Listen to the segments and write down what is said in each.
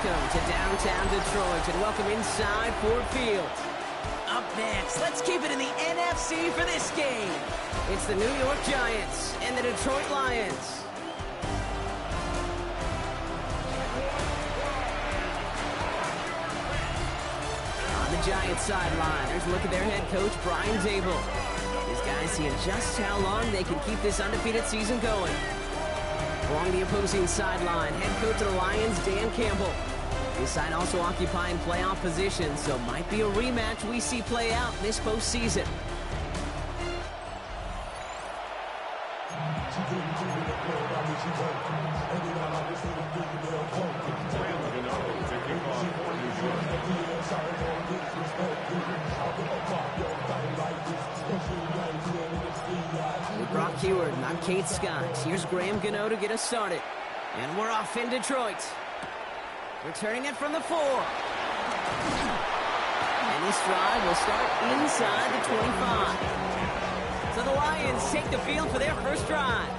Welcome to downtown Detroit and welcome inside Ford Field. Up next, let's keep it in the NFC for this game. It's the New York Giants and the Detroit Lions. On the Giants sideline, there's a look at their head coach, Brian Dable. These guys seeing just how long they can keep this undefeated season going. Along the opposing sideline, head coach of the Lions, Dan Campbell. This side also occupying playoff position, so might be a rematch we see play out this postseason. With Brock Heward, I'm Kate Scott. Here's Graham Gano to get us started. And we're off in Detroit. Returning it from the 4. And this drive will start inside the 25. So the Lions take the field for their first drive.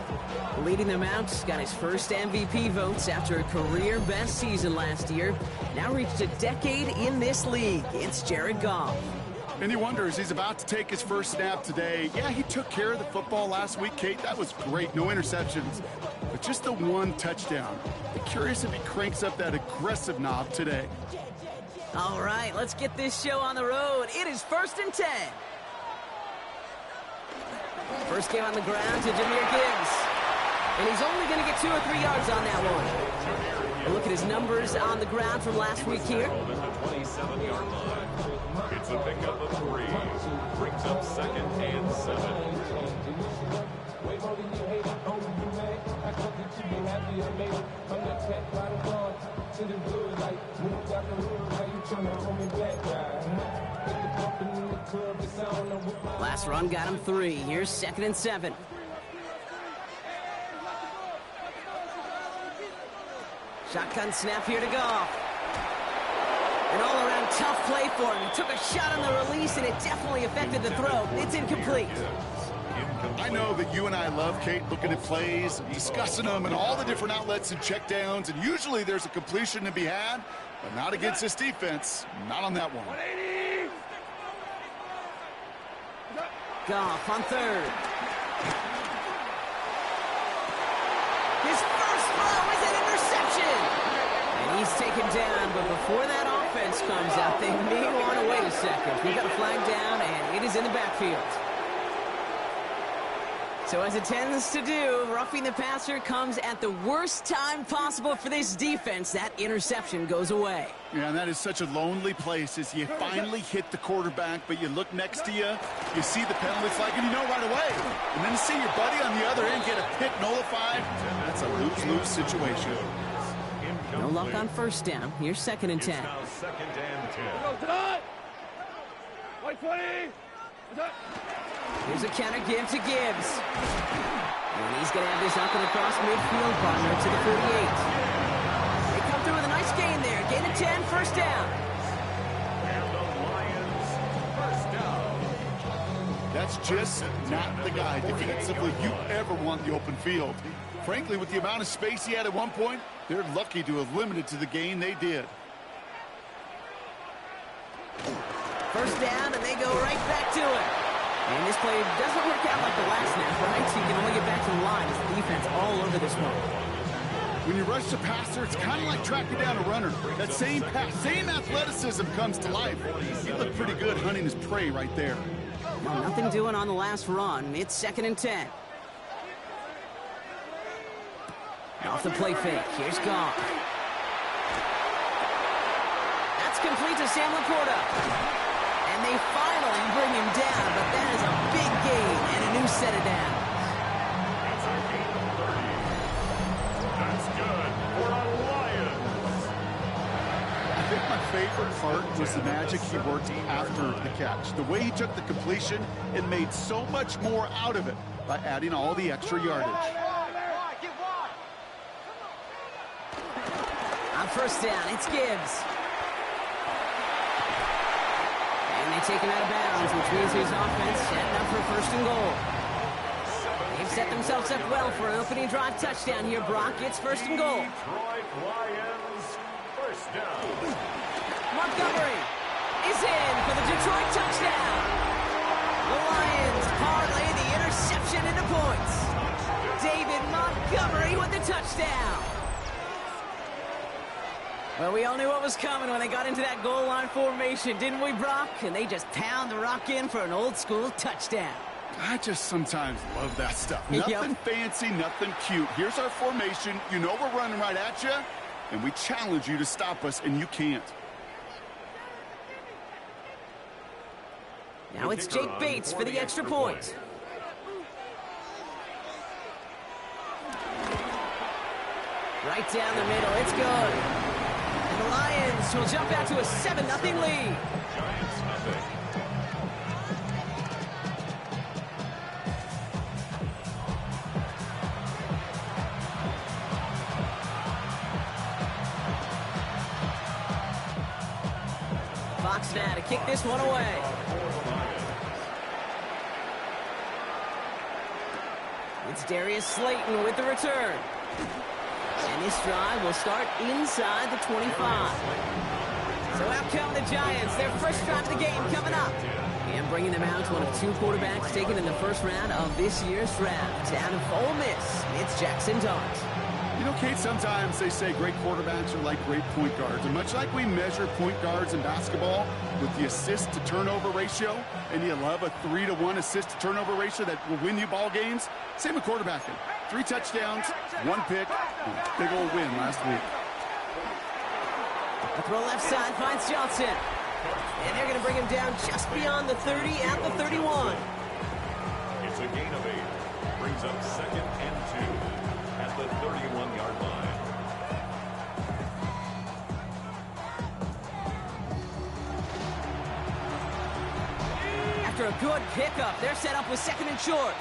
Leading them out, got his first MVP votes after a career-best season last year. Now reached a decade in this league. It's Jared Goff. And he wonders, he's about to take his first snap today. Yeah, he took care of the football last week, Kate. That was great. No interceptions. But just the one touchdown. I'm curious if he cranks up that aggressive knob today. All right, let's get this show on the road. It is 1st and 10. First game on the ground to Jahmyr Gibbs. And he's only going to get 2 or 3 yards on that one. A look at his numbers on the ground from last week here. It's a pickup of 3. Brings up 2nd and 7. Last run got him 3. Here's 2nd and 7. Shotgun snap here to Goff. An all-around tough play for him. He took a shot on the release, and it definitely affected the throw. It's incomplete. I know that you and I love, Kate, looking at plays, discussing them, and all the different outlets and checkdowns, and usually there's a completion to be had, but not against this defense. Not on that one. Goff on 3rd. His first throw is an interception. And he's taken down, but before that offense comes out, they may want to wait a second. We've got a flag down, and it is in the backfield. So as it tends to do, roughing the passer comes at the worst time possible for this defense. That interception goes away. Yeah, and that is such a lonely place as you finally hit the quarterback, but you look next to you, you see the penalty flag, and you know right away. And then to see your buddy on the other end get a pick nullified, that's a lose-lose situation. No luck on 1st down. Here's 2nd and 10. It's now 2nd and 10. Here's a counter give to Gibbs. And he's going to have this up and across midfield, partner to the 48. They come through with a nice gain there. Gain of 10, 1st down. And the Lions, 1st down. That's just not the guy defensively you ever want the open field. Frankly, with the amount of space he had at one point, they're lucky to have limited to the gain they did. 1st down, and they go right back to it. And this play doesn't work out like the last snap, right? So you can only get back to the line as the defense all over this one. When you rush the passer, it's kind of like tracking down a runner. That same pass, same athleticism comes to life. He looked pretty good hunting his prey right there. Well, nothing doing on the last run. It's 2nd and 10. Off the play fake. Here's Goff. That's complete to Sam Laporta. And they finally bring him down, but that is a big gain and a new set of downs. That's a gain of 30. That's good for the Lions. I think my favorite part was the magic he worked after the catch. The way he took the completion and made so much more out of it by adding all the extra yardage. On 1st down, it's Gibbs. And they take him out of bounds, which means his offense setting up for 1st and goal. They've set themselves up well for an opening drive touchdown here, Brock. It's 1st and goal. Detroit Lions, First down. Montgomery is in for the Detroit touchdown. The Lions parlay the interception into points. David Montgomery with the touchdown. Well, we all knew what was coming when they got into that goal line formation, didn't we, Brock? And they just pound the rock in for an old-school touchdown. I just sometimes love that stuff. Nothing fancy, nothing cute. Here's our formation. You know we're running right at you, and we challenge you to stop us, and you can't. Now it's Jake Bates for the extra point. Right down the middle, it's good. And the Lions will jump out to a 7-0 lead. Giants nothing. Fox now to kick this one away. It's Darius Slayton with the return. And this drive will start inside the 25. So out come the Giants. Their first drive of the game coming up. And bringing them out to one of two quarterbacks taken in the first round of this year's draft. Out of Ole Miss, it's Jaxson Dart. You know, Kate, sometimes they say great quarterbacks are like great point guards. And much like we measure point guards in basketball with the assist-to-turnover ratio, and you love a 3-to-1 assist-to-turnover ratio that will win you ball games, same with quarterbacking. 3 touchdowns, 1 pick, and a big old win last week. The throw left side finds Johnson. And they're going to bring him down just beyond the 30 at the 31. It's a gain of 8. Brings up 2nd and 2 at the 31-yard line. After a good pickup, they're set up with 2nd and short.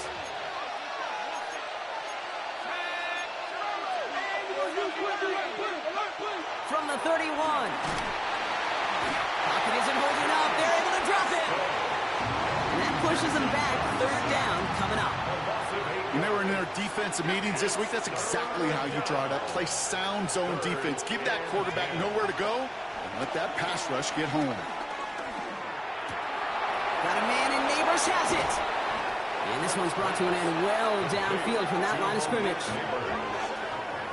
From the 31. Pocket isn't holding up. They're able to drop it. And that pushes them back. 3rd down coming up. When they were in their defensive meetings this week, that's exactly how you draw it up. Play sound zone defense. Give that quarterback nowhere to go and let that pass rush get home. Got a man and Neighbors has it. And this one's brought to an end well downfield from that line of scrimmage.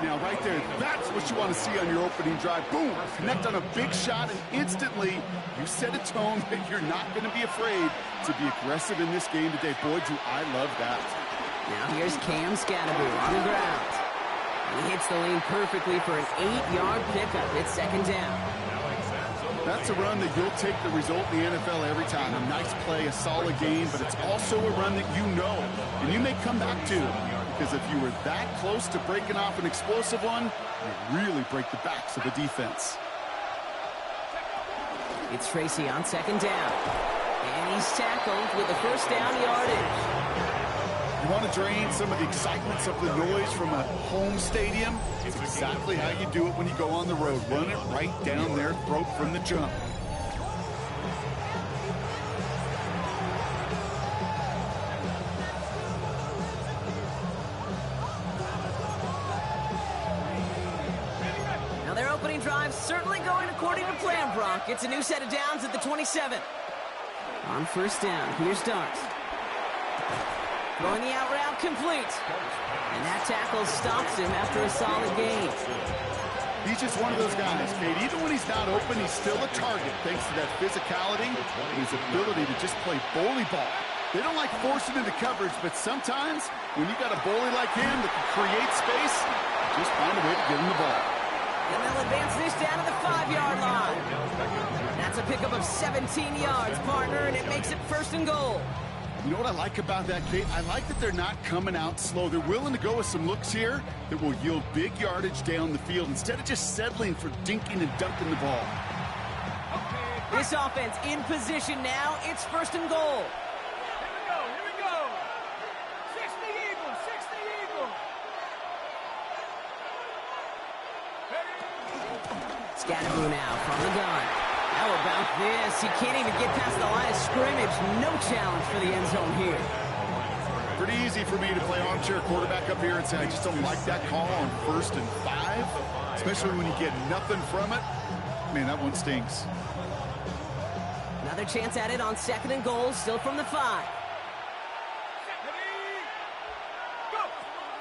Now, right there, that's what you want to see on your opening drive. Boom! Connect on a big shot, and instantly you set a tone that you're not going to be afraid to be aggressive in this game today. Boy, do I love that. Now here's Cam Scatterby on the ground. And he hits the lane perfectly for an 8-yard pickup. It's 2nd down. That's a run that you'll take the result in the NFL every time. A nice play, a solid game, but it's also a run that you know, and you may come back to. Because if you were that close to breaking off an explosive one, you really break the backs of the defense. It's Tracy on 2nd down. And he's tackled with the first down yardage. You want to drain some of the excitements of the noise from a home stadium? It's exactly how you do it when you go on the road. Run it right down their throat from the jump. Their opening drive certainly going according to plan, Brock. It's a new set of downs at the 27. On 1st down, here's Dart. Throwing the out route complete. And that tackle stops him after a solid gain. He's just one of those guys, Kate. Even when he's not open, he's still a target thanks to that physicality and his ability to just play bully ball. They don't like forcing into coverage, but sometimes when you got a bully like him that can create space, just find a way to get him the ball. And they'll advance this down to the 5-yard line. That's a pickup of 17 yards, partner, and it makes it 1st and goal. You know what I like about that, Kate? I like that they're not coming out slow. They're willing to go with some looks here that will yield big yardage down the field instead of just settling for dinking and dunking the ball. This offense in position now. It's 1st and goal. Here we go. 60 Eagles, 60 Eagles. Scatterby now from the gun. How about this? He can't even get past the line of scrimmage. No challenge for the end zone here. Pretty easy for me to play armchair quarterback up here and say I just don't like that call on 1st and 5, especially when you get nothing from it. Man, that one stinks. Another chance at it on 2nd and goal, still from the 5.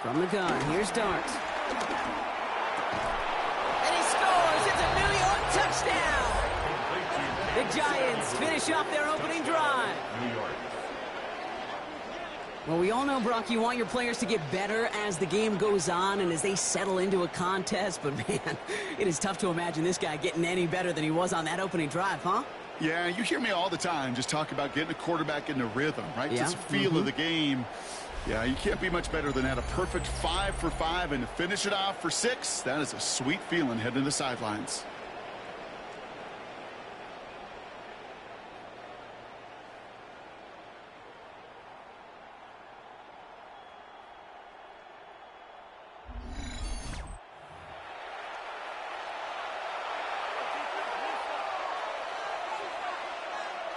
From the gun, here's Dart. And he scores! It's a New York touchdown! The Giants finish off their opening drive. Well, we all know, Brock, you want your players to get better as the game goes on and as they settle into a contest. But, man, it is tough to imagine this guy getting any better than he was on that opening drive, huh? Yeah, you hear me all the time just talk about getting a quarterback in the rhythm, right? Yeah. Just the feel of the game. Yeah, you can't be much better than that. A perfect 5 for 5, and to finish it off for 6, that is a sweet feeling heading to the sidelines.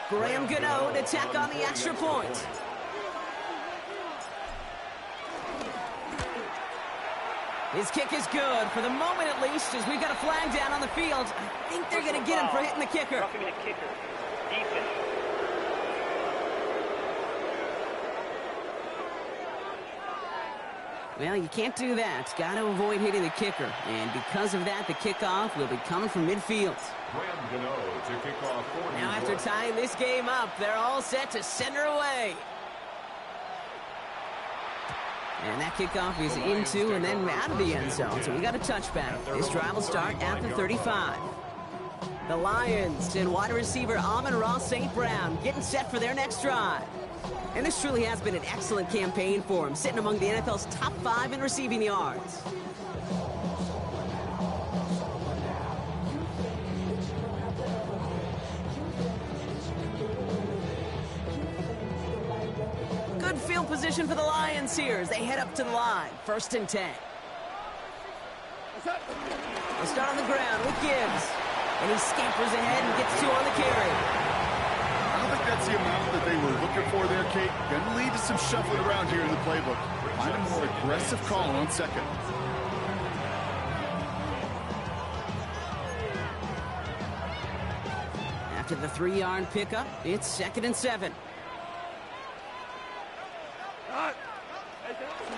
Graham Gano to tack on the extra point. His kick is good, for the moment at least, as we've got a flag down on the field. I think they're going to get him for hitting the kicker. Roughing the kicker. Defense. Well, you can't do that. Got to avoid hitting the kicker. And because of that, the kickoff will be coming from midfield. Graham Gano to kick off for Now, after tying this game up, they're all set to send her away. And that kickoff is into and then out of the end zone. So we got a touchback. This drive will start at the 35. The Lions and wide receiver Amon-Ra St. Brown getting set for their next drive. And this truly has been an excellent campaign for him, sitting among the NFL's top 5 in receiving yards. Good field position for the Lions here as they head up to the line. 1st and 10. They'll start on the ground with Gibbs. And he scampers ahead and gets 2 on the carry. I don't think that's the amount that they were looking for there, Kate. Going to lead to some shuffling around here in the playbook. Find a more aggressive call on 2nd. After the 3-yard pickup, it's 2nd and 7.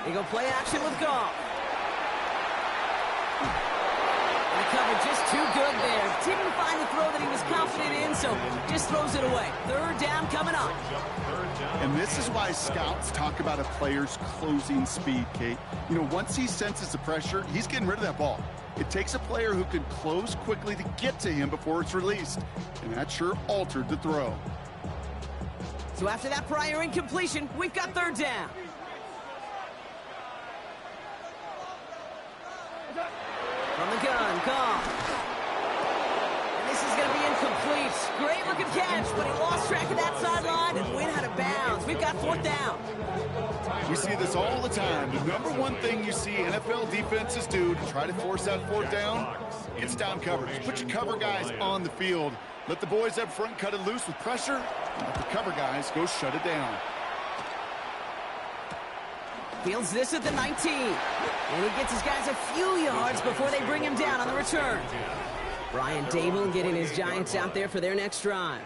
They go play action with Goff. And the cover just too good there. Didn't find the throw that he was confident in, so just throws it away. 3rd down coming up. And this is why scouts talk about a player's closing speed, Kate. You know, once he senses the pressure, he's getting rid of that ball. It takes a player who can close quickly to get to him before it's released. And that sure altered the throw. So after that prior incompletion, we've got 3rd down. From the gun, Goff. And this is going to be incomplete. Great looking catch, but he lost track of that sideline and went out of bounds. We've got 4th down. We see this all the time. The number one thing you see NFL defenses do to try to force that 4th down, it's down coverage. Put your cover guys on the field. Let the boys up front cut it loose with pressure. And let the cover guys go shut it down. Fields this at the 19. And he gets his guys a few yards before they bring him down on the return. Brian Dable getting his Giants out there for their next drive.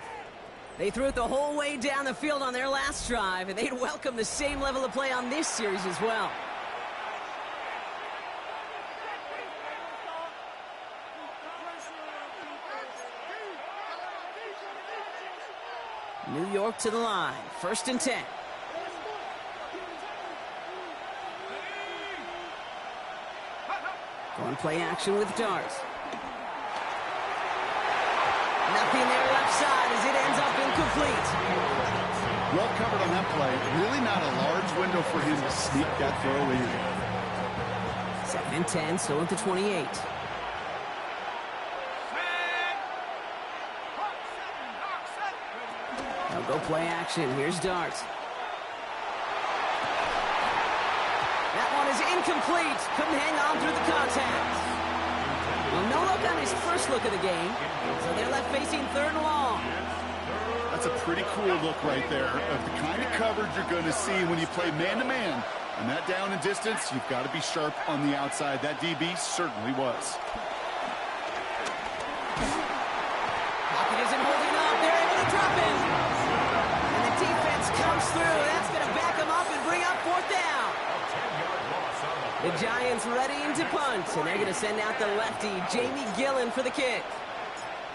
They threw it the whole way down the field on their last drive, and they'd welcome the same level of play on this series as well. New York to the line. 1st and 10. Going play action with Dart. Nothing there left side as it ends up incomplete. Well covered on that play. Really not a large window for him to sneak that throw in. 2nd and 10, still at the 28. They'll go play action. Here's Dart. That one is incomplete. Couldn't hang on through the contact. Well, no look on his first look of the game. So they're left facing 3rd and long. That's a pretty cool look right there of the kind of coverage you're going to see when you play man-to-man. And that down and distance, you've got to be sharp on the outside. That DB certainly was. The Giants ready to punt, and they're going to send out the lefty, Jamie Gillen, for the kick.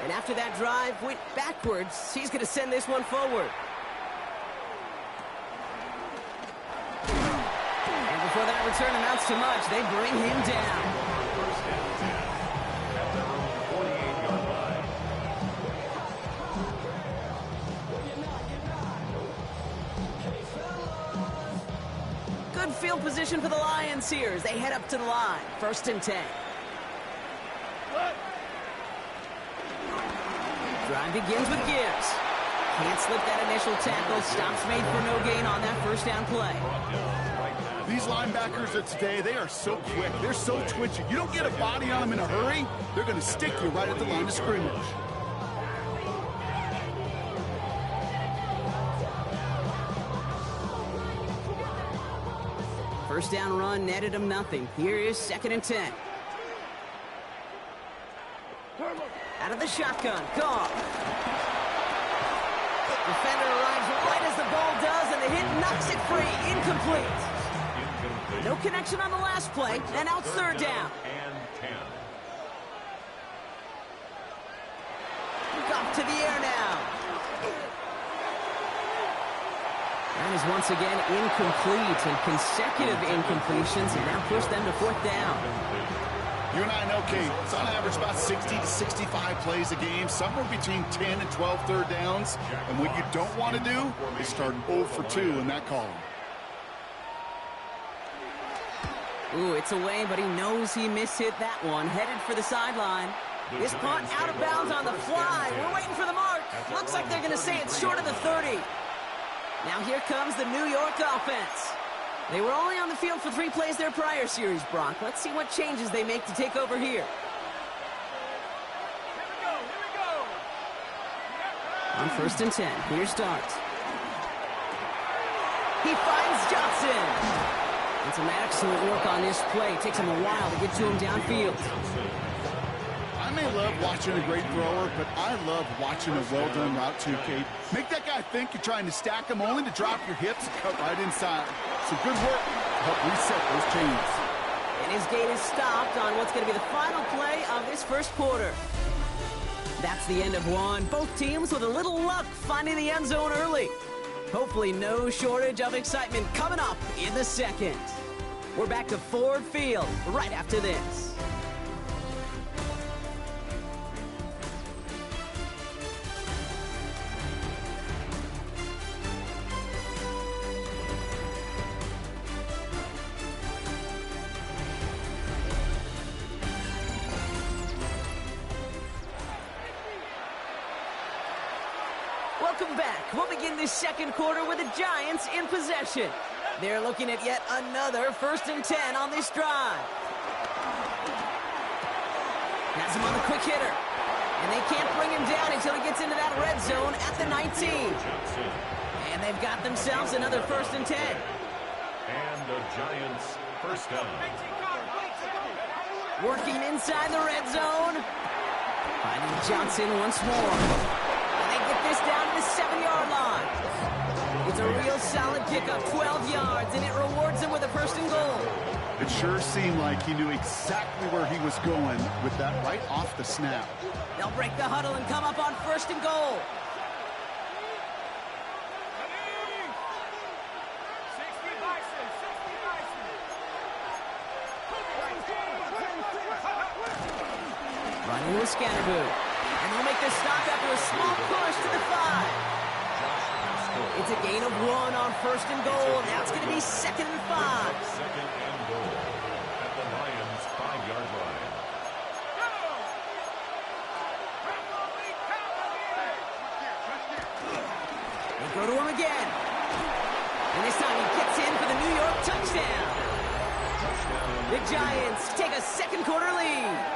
And after that drive went backwards, he's going to send this one forward. And before that return amounts to much, they bring him down. First down 10 at their own 48-yard line. Good field position for the Lions here as they head up to the line. 1st and 10. Drive begins with Gibbs. Can't slip that initial tackle. Stops made for no gain on that first down play. These linebackers of today, they are so quick. They're so twitchy. You don't get a body on them in a hurry, they're going to stick you right at the line of scrimmage. First down run netted him nothing. Here is 2nd and 10. Out of the shotgun, Goff. Defender arrives right as the ball does, and the hit knocks it free. Incomplete. No connection on the last play, and out 3rd down. And 10. Goff to the air now. That is once again incomplete, and consecutive incompletions have now pushed them to 4th down. You and I know, Kate, it's on average about 60 to 65 plays a game, somewhere between 10 and 12 third downs. And what you don't want to do is start 0 for 2 in that column. Ooh, it's away, but he knows he mishit that one. Headed for the sideline. This punt out of bounds on the fly. We're waiting for the mark. Looks like they're going to say it's short of the 30. Now here comes the New York offense. They were only on the field for 3 plays their prior series, Brock. Let's see what changes they make to take over here. Here we go. On 1st and 10, here's Dart. He finds Jaxson. And some excellent work on this play. It takes him a while to get to him downfield. I may love watching a great thrower, but I love watching a well-done route too, Kate. Make that guy think you're trying to stack him only to drop your hips and cut right inside. So good work to help reset those chains. And his gate is stopped on what's going to be the final play of this 1st quarter. That's the end of one. Both teams with a little luck finding the end zone early. Hopefully no shortage of excitement coming up in the 2nd. We're back to Ford Field right after this. Welcome back. We'll begin this 2nd quarter with the Giants in possession. They're looking at yet another 1st and 10 on this drive. Has him on the quick hitter. And they can't bring him down until he gets into that red zone at the 19. And they've got themselves another 1st and 10. And the Giants first down. Working inside the red zone. Finding Johnson once more. Get this down to the 7-yard line. It's a real solid pickup, 12 yards, and it rewards him with a 1st and goal. It sure seemed like he knew exactly where he was going with that right off the snap. They'll break the huddle and come up on 1st and goal. 60 Bison. Running with Scatterboo. And they'll make this stop after a small push to the 5. It's a gain of 1 on 1st and goal. Now it's going to be 2nd and 5. 2nd and goal at the Lions' 5-yard line. They go to him again. And this time he gets in for the New York touchdown. The Giants take a 2nd quarter lead.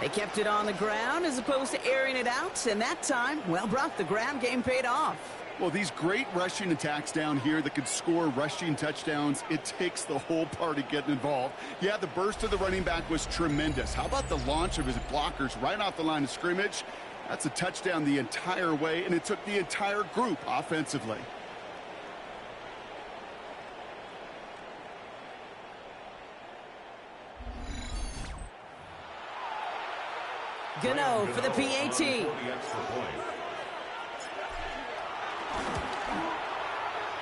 They kept it on the ground as opposed to airing it out, and that time, well, Brock, the ground game paid off. Well, these great rushing attacks down here that could score rushing touchdowns, it takes the whole party getting involved. Yeah, the burst of the running back was tremendous. How about the launch of his blockers right off the line of scrimmage? That's a touchdown the entire way, and it took the entire group offensively. Gano for the PAT.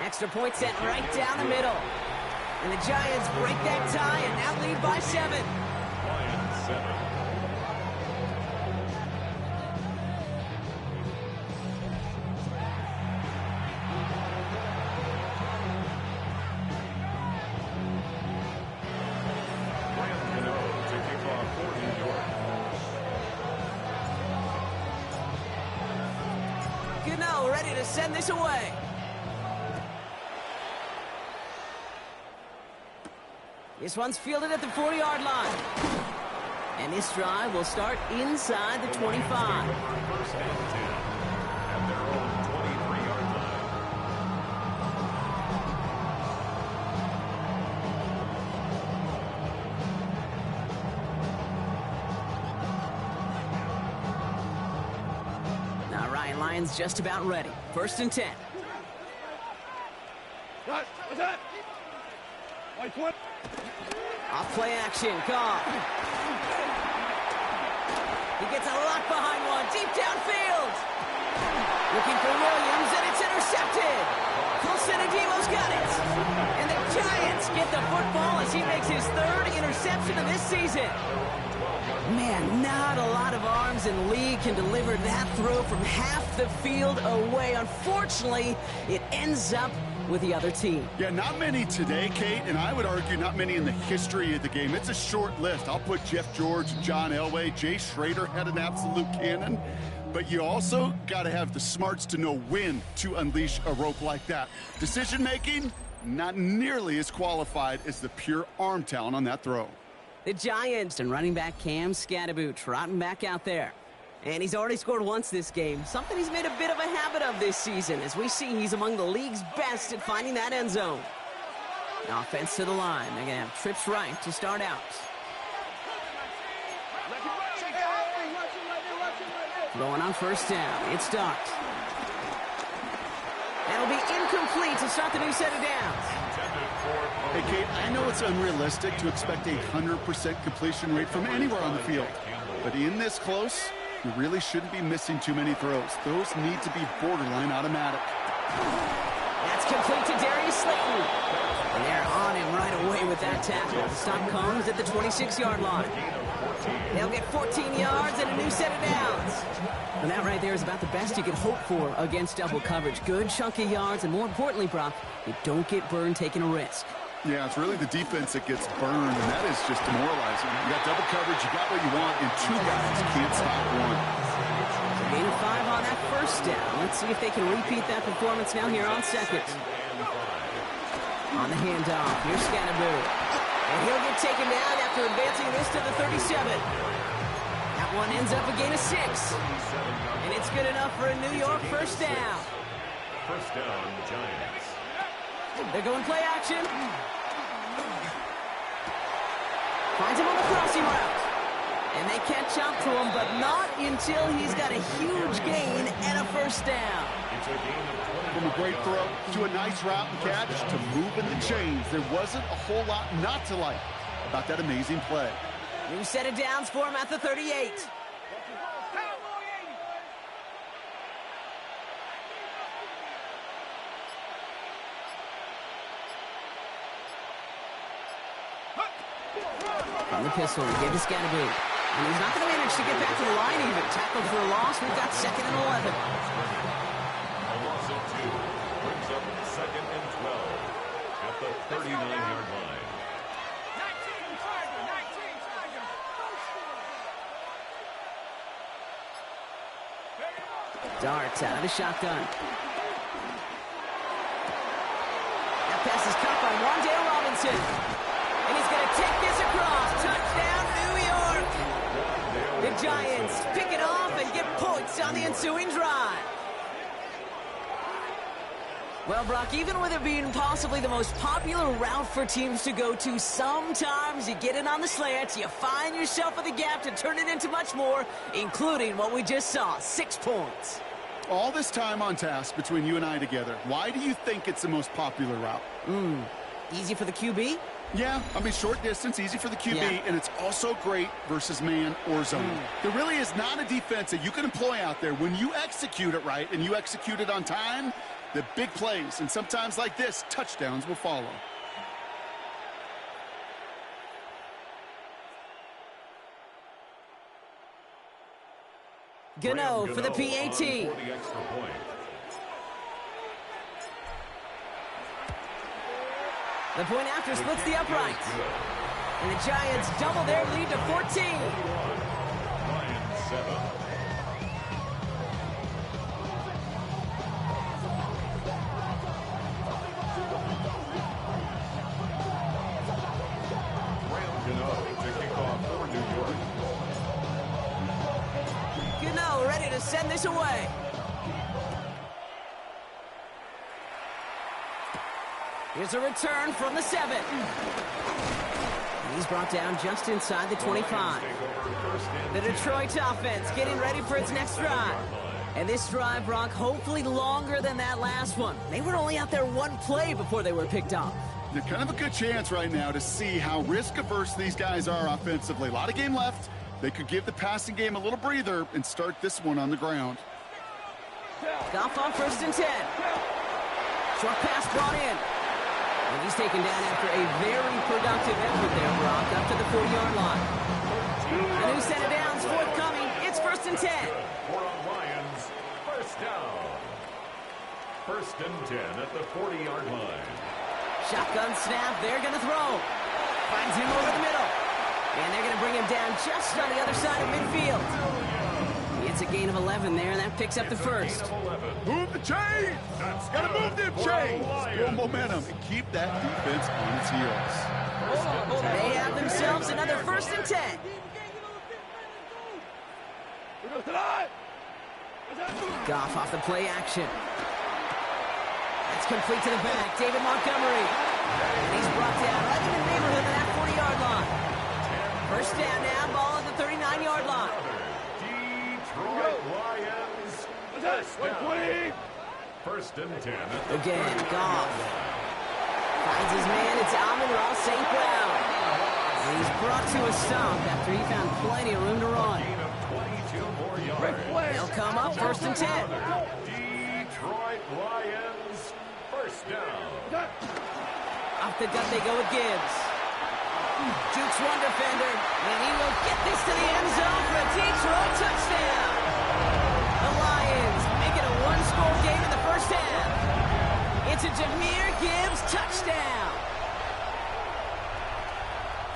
Extra point sent right down the middle. And the Giants break that tie and now lead by 7. Lions 7. Gano ready to send this away. This one's fielded at the 40-yard line. And this drive will start inside the 25. First and 10 at their own 23-yard line. Now Ryan Lyons just about ready. First and 10. What's that? Off play action, Goff. He gets a lock behind one, deep downfield. Looking for Williams, and it's intercepted. Colson-Adimo's got it. And the Giants get the football as he makes his 3rd interception of this season. Man, not a lot of arms in the league can deliver that throw from half the field away. Unfortunately, it ends up with the other team. Yeah, not many today, Kate, and I would argue not many in the history of the game. It's a short list. I'll put Jeff George, John Elway, Jay Schrader had an absolute cannon. But you also got to have the smarts to know when to unleash a rope like that. Decision-making, not nearly as qualified as the pure arm talent on that throw. The Giants and running back Cam Scadaboo trotting back out there. And he's already scored once this game, something he's made a bit of a habit of this season. As we see, he's among the league's best at finding that end zone. Now offense to the line. They're going to have trips right to start out. Throwing on first down. It's Dart. That'll be incomplete to start the new set of downs. Hey, Kate, I know it's unrealistic to expect a 100% completion rate from anywhere on the field. But in this close, you really shouldn't be missing too many throws. Those need to be borderline automatic. That's complete to Darius Slayton. And they're on him right away with that tackle. The stop comes at the 26-yard line. They'll get 14 yards and a new set of downs. And that right there is about the best you can hope for against double coverage. Good chunky yards, and more importantly, Brock, you don't get burned taking a risk. Yeah, it's really the defense that gets burned, and that is just demoralizing. You got double coverage, you got what you want, and 2 guys can't stop one. Gain of 5 on that first down. Let's see if they can repeat that performance now here on second. On the handoff, here's Scadaboo. And he'll get taken down after advancing this to the 37. That one ends up a gain of 6. And it's good enough for a New York first down. First down, Giants. They're going play action. Finds him on the crossing route. And they catch up to him, but not until he's got a huge gain and a first down. It's a gain of 20. From a great throw to a nice route and catch to moving the chains, there wasn't a whole lot not to like about that amazing play. New set of downs for him at the 38. From the pistol, he gave to Scadaboo. And he's not going to manage to get back to the line even. Tackled for a loss. We've got 2nd and 11. A loss of 2 brings up 2nd and 12 at the 39-yard line. 19 Tiger. Dart out of the shotgun. That pass is caught by Wan'Dale Robinson. And he's going to take this across. Touchdown, New York. The Giants pick it off and get points on the ensuing drive. Well, Brock, even with it being possibly the most popular route for teams to go to, sometimes you get it on the slants, you find yourself with a gap to turn it into much more, including what we just saw, 6 points. All this time on task between you and I together, why do you think it's the most popular route? Easy for the QB? Yeah, I mean, short distance, easy for the QB, and it's also great versus man or zone. There really is not a defense that you can employ out there. When you execute it right and you execute it on time, the big plays, and sometimes like this, touchdowns will follow. Gano for the PAT. The point after splits the upright. And the Giants double their lead to 14. Gano ready to send this away. Here's a return from the 7. He's brought down just inside the 25. The Detroit offense getting ready for its next drive. And this drive, Brock, hopefully longer than that last one. They were only out there one play before they were picked off. They're kind of a good chance right now to see how risk-averse these guys are offensively. A lot of game left. They could give the passing game a little breather and start this one on the ground. Goff on 1st and 10. Short pass brought in. And he's taken down after a very productive effort there, Brock, up to the 40-yard line. The new set of downs forthcoming. It's 1st and 10. For Lions, first down. 1st and 10 at the 40-yard line. Shotgun snap. They're going to throw. Finds him over the middle. And they're going to bring him down just on the other side of midfield. It's a gain of 11 there, and that picks up the first. Move the chains! Gotta move them chains! Build momentum and keep that defense on its heels. They have themselves another 1st and 10. Goff off the play action. That's complete to the back. David Montgomery. And he's brought down right in the neighborhood of that 40-yard line. First down now, ball at the 39-yard line. Detroit Lions. First and 10. Again, Goff. Finds his man. It's Amon-Ra St. Brown. And he's brought to a stop after he found plenty of room to run. Gain of 22 more yards. They'll come up 1st and 10. Detroit Lions. First down. Off the gut they go with Gibbs. Jukes one defender, and he will get this to the end zone for a Detroit touchdown. The Lions make it a one-score game in the first half. It's a Jahmyr Gibbs touchdown.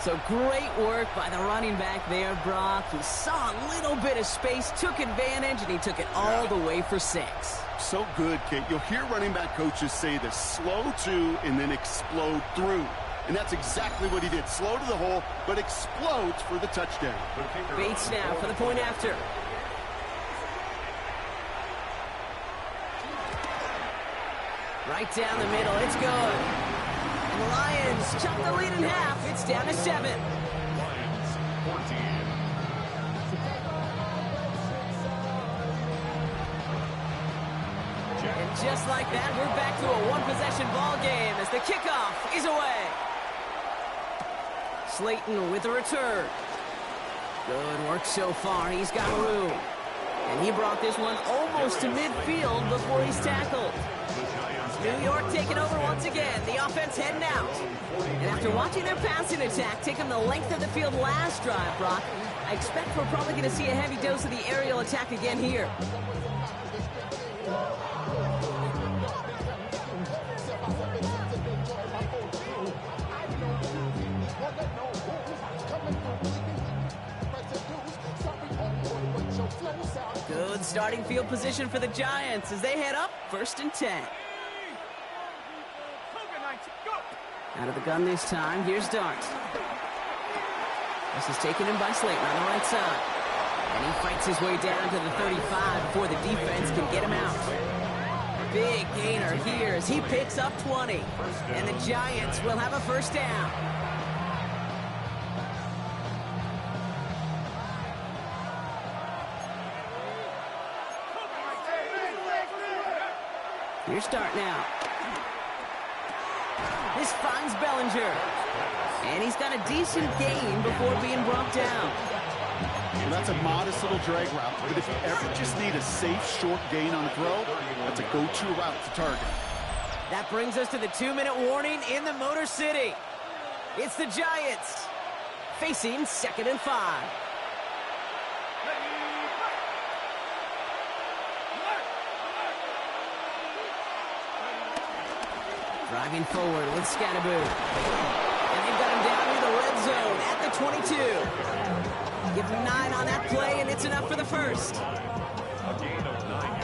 So great work by the running back there, Brock. He saw a little bit of space, took advantage, and he took it all the way for 6. So good, Kate. You'll hear running back coaches say this: slow to and then explode through. And that's exactly what he did. Slow to the hole, but explodes for the touchdown. Bates now for the point after. Right down the middle. It's good. And the Lions chop the lead in half. It's down to 7. Lions 14. And just like that, we're back to a one-possession ball game as the kickoff is away. Slayton with a return. Good work so far. He's got room. And he brought this one almost to midfield before he's tackled. New York taking over once again. The offense heading out. And after watching their passing attack take them the length of the field last drive, Brock, I expect we're probably going to see a heavy dose of the aerial attack again here. Good starting field position for the Giants as they head up 1st and 10. Out of the gun this time. Here's Dart. This is taken in by Slayton on the right side. And he fights his way down to the 35 before the defense can get him out. Big gainer here as he picks up 20. And the Giants will have a first down. Here's Dart now. This finds Bellinger. And he's got a decent gain before being brought down. Well, that's a modest little drag route, but if you ever just need a safe, short gain on a throw, that's a go-to route to target. That brings us to the 2-minute warning in the Motor City. It's the Giants facing 2nd and 5. Driving forward with Scatterboo. And they've got him down near the red zone at the 22. Give him 9 on that play, and it's enough for the first.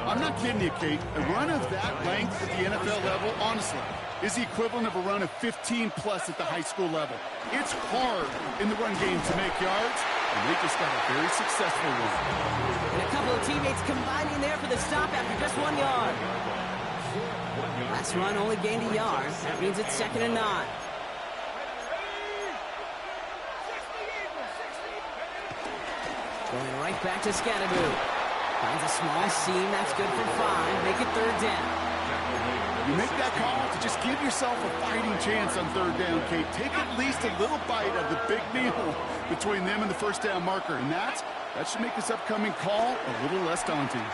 I'm not kidding you, Kate. A run of that length at the NFL level, honestly, is the equivalent of a run of 15-plus at the high school level. It's hard in the run game to make yards, and they just got a very successful one. And a couple of teammates combining there for the stop after just 1 yard. Last run only gained a yard. That means it's 2nd and 9. Going right back to Scatterboo. Finds a small seam. That's good for 5. Make it 3rd down. You make that call to just give yourself a fighting chance on 3rd down, Kate. Take at least a little bite of the big meal between them and the first down marker. And that should make this upcoming call a little less daunting.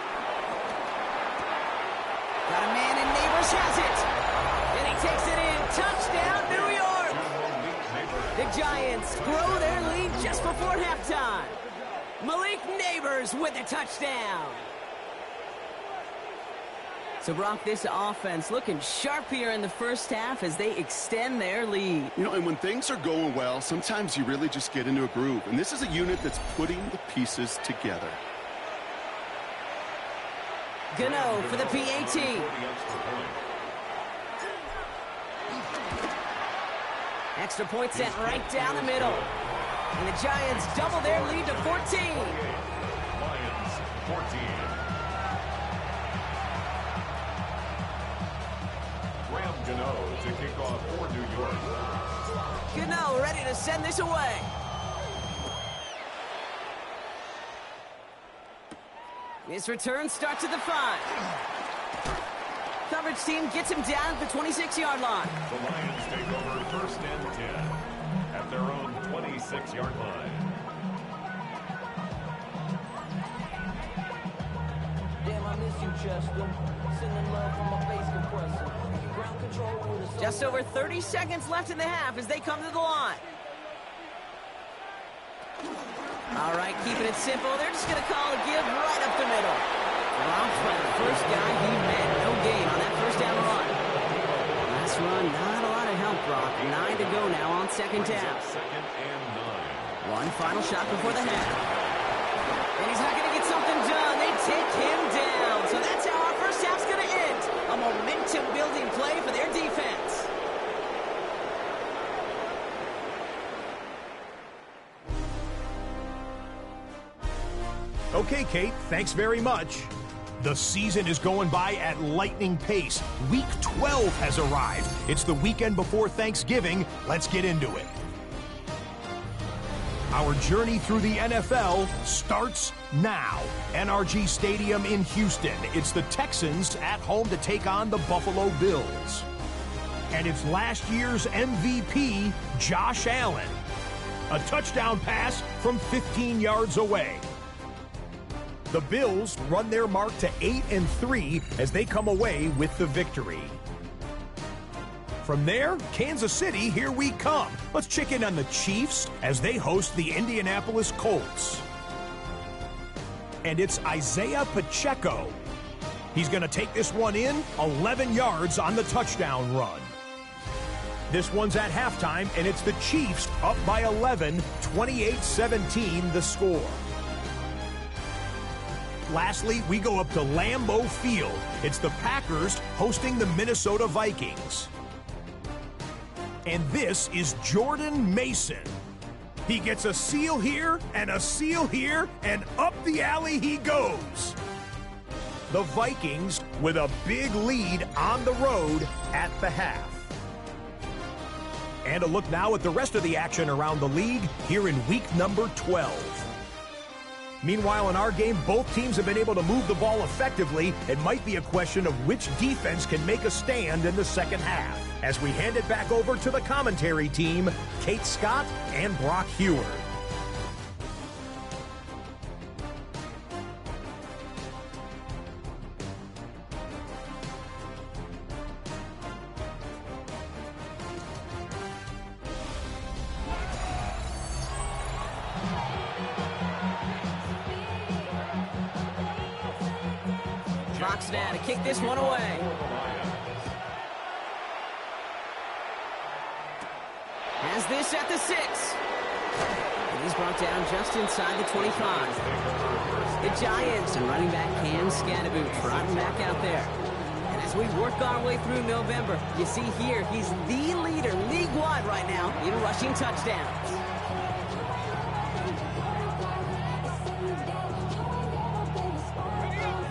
Got a man, and Neighbors has it. And he takes it in. Touchdown, New York. The Giants grow their lead just before halftime. Malik Neighbors with a touchdown. So, Brock, this offense looking sharp here in the first half as they extend their lead. You know, and when things are going well, sometimes you really just get into a groove. And this is a unit that's putting the pieces together. Gano for the PAT. Extra point sent right down the middle. And the Giants double their lead to 14. Lions 14. Graham Gano to kick off for New York. Gano ready to send this away. His return starts at the 5. Coverage team gets him down at the 26-yard line. The Lions take over 1st and 10 at their own 26-yard line. Damn, I miss you, Chester. Sending love from my face compressor. Ground control with a... Just over 30 seconds left in the half as they come to the line. All right, keeping it simple. They're just going to call a give right up the middle. Dropped by the first guy he met. No gain on that first down run. Last run, not a lot of help, Brock. 9 to go now on 2nd down. 2nd and 9. One final shot before the half. And he's not going to get something done. They take him down. So that's how our first half's going to end. A momentum-building play for their defense. Okay, Kate, thanks very much. The season is going by at lightning pace. Week 12 has arrived. It's the weekend before Thanksgiving. Let's get into it. Our journey through the NFL starts now. NRG Stadium in Houston. It's the Texans at home to take on the Buffalo Bills. And it's last year's MVP, Josh Allen. A touchdown pass from 15 yards away. The Bills run their mark to 8-3 as they come away with the victory. From there, Kansas City, here we come. Let's check in on the Chiefs as they host the Indianapolis Colts. And it's Isaiah Pacheco. He's going to take this one in, 11 yards on the touchdown run. This one's at halftime, and it's the Chiefs up by 11, 28-17 the score. Lastly, we go up to Lambeau Field. It's the Packers hosting the Minnesota Vikings. And this is Jordan Mason. He gets a seal here, and up the alley he goes. The Vikings with a big lead on the road at the half. And a look now at the rest of the action around the league here in week number 12. Meanwhile, in our game, both teams have been able to move the ball effectively. It might be a question of which defense can make a stand in the second half. as we hand it back over to the commentary team, Kate Scott and Brock Heward. Fox now to kick this one away. Has this at the 6. And he's brought down just inside the 25. The Giants and running back Cam Scanaboot trotting back out there. And as we work our way through November, you see here he's the leader league-wide right now in rushing touchdowns.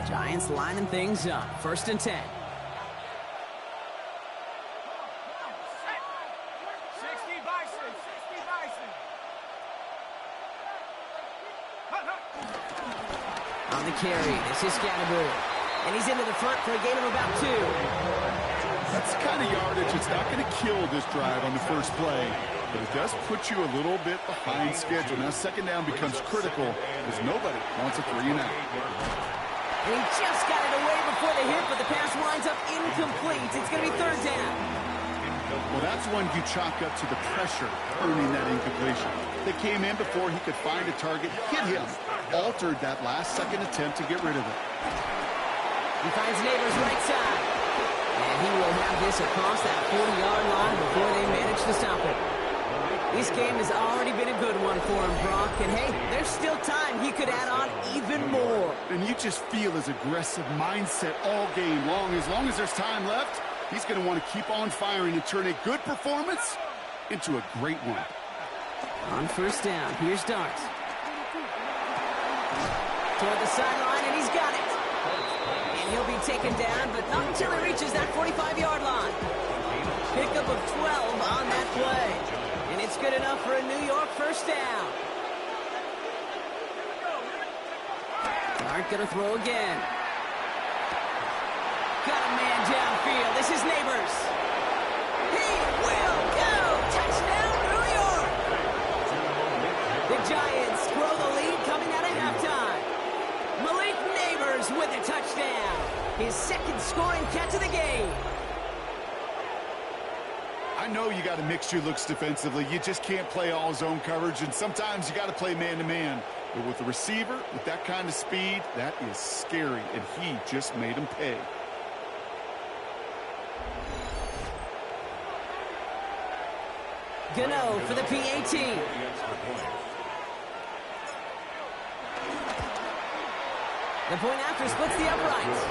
Giants lining things up. 1st and 10. 60 Bison, 60 Bison. On the carry, this is Scanaboot. And he's into the front for a gain of about 2. That's the kind of yardage it's not going to kill this drive on the first play, but it does put you a little bit behind schedule. Now 2nd down becomes critical because nobody wants a 3 and out. And he just got it away before the hit, but the pass winds up incomplete. It's going to be 3rd down. Well, that's one you chalk up to the pressure earning that incompletion. They came in before he could find a target, hit him, altered that last-second attempt to get rid of it. He finds Neighbors right side. And he will have this across that 40-yard line before they manage to stop it. This game has already been a good one for him, Brock. And, hey, there's still time he could add on even more. And you just feel his aggressive mindset all game long. As long as there's time left, he's going to want to keep on firing and turn a good performance into a great one. On 1st down, here's Dart. Toward the sideline, and he's got it. And he'll be taken down, but not until he reaches that 45-yard line. Pickup of 12 on that play. And it's good enough for a New York 1st down. Dart gonna throw again. Got a man downfield. This is Neighbors. He will go. Touchdown, New York. The Giants grow the lead coming out of halftime. Malik Neighbors with a touchdown. His 2nd scoring catch of the game. I know you got to mix your looks defensively. You just can't play all zone coverage, and sometimes you got to play man-to-man. But with the receiver, with that kind of speed, that is scary, and he just made him pay. Gano for the PAT. The point after splits the uprights.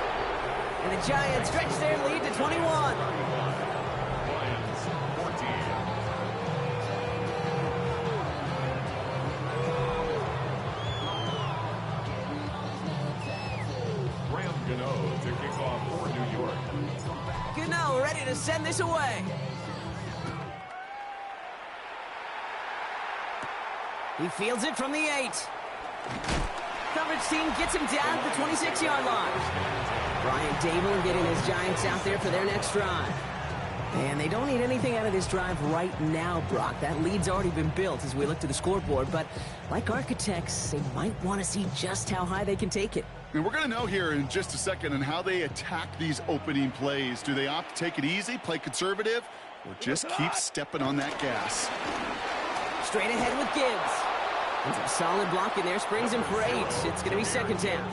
And the Giants stretch their lead to 21. To kick off for New York. Gano ready to send this away. He fields it from the 8. Coverage team gets him down at the 26-yard line. Brian Dable getting his Giants out there for their next drive. And they don't need anything out of this drive right now, Brock. That lead's already been built as we look to the scoreboard. But like architects, they might want to see just how high they can take it. And we're going to know here in just a second on how they attack these opening plays. Do they opt to take it easy, play conservative, or just keep stepping on that gas? Straight ahead with Gibbs. And some solid block in there, springs him for 8. It's going to be 2nd down.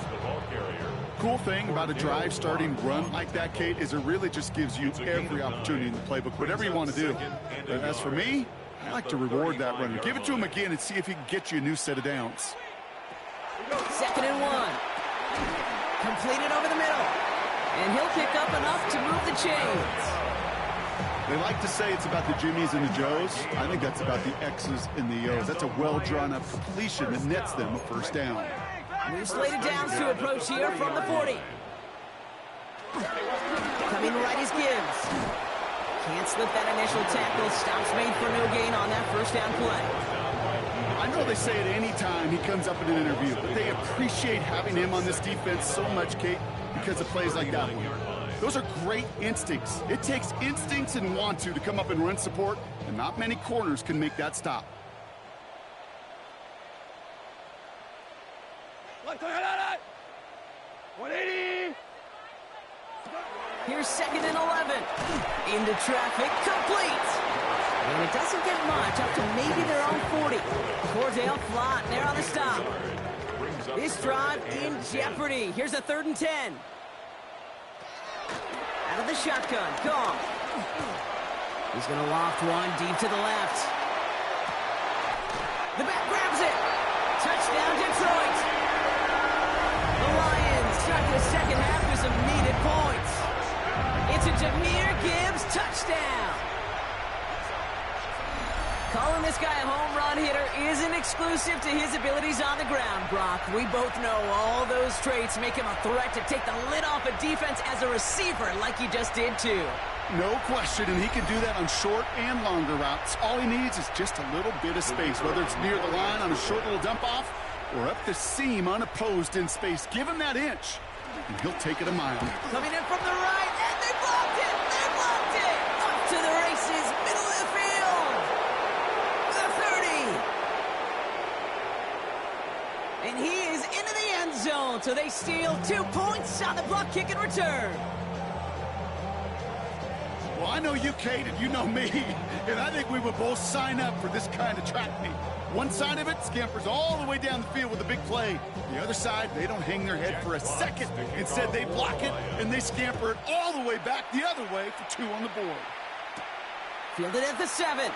Cool thing about a drive starting run like that, Kate, is it really just gives you every opportunity in the playbook, whatever you want to do. But as for me, I like to reward that runner. Give it to him again and see if he can get you a new set of downs. 2nd and 1. Completed over the middle. And he'll pick up enough to move the chains. They like to say it's about the Jimmies and the Joes. I think that's about the X's and the O's. That's a well-drawn-up completion that nets them a 1st down. New slated downs to approach here from the 40. Coming right is Gibbs. Can't slip that initial tackle. Stops made for no gain on that 1st down play. I know they say it any time he comes up in an interview, but they appreciate having him on this defense so much, Kate, because of plays like that one. Those are great instincts. It takes instincts and want to come up and run support, and not many corners can make that stop. Here's 2nd and 11. Into traffic, complete. And it doesn't get much, up to maybe their own 40. Cordell flat, and they're on the stop. This drive in jeopardy. Here's a 3rd and 10. Out of the shotgun, Goff. He's going to loft one deep to the left. The back grabs it. Touchdown, Detroit. The Lions start the second half with some needed points. It's a Jahmyr Gibbs touchdown. Calling this guy a home run hitter isn't exclusive to his abilities on the ground, Brock. We both know all those traits make him a threat to take the lid off a defense as a receiver like he just did too. No question, and he can do that on short and longer routes. All he needs is just a little bit of space, whether it's near the line on a short little dump-off or up the seam unopposed in space. Give him that inch, and he'll take it a mile. Coming in from the right, and they blocked it! They blocked it! Up to the races, middle of the field! The 30! And he is into the end zone, so they steal 2 points on the block kick and return. Well, I know you, Kate, and you know me, and I think we would both sign up for this kind of track meet. One side of it scampers all the way down the field with a big play. The other side, they don't hang their head for a second. Instead, they block it, and they scamper it all the way back the other way for 2 on the board. Fielded at the 7.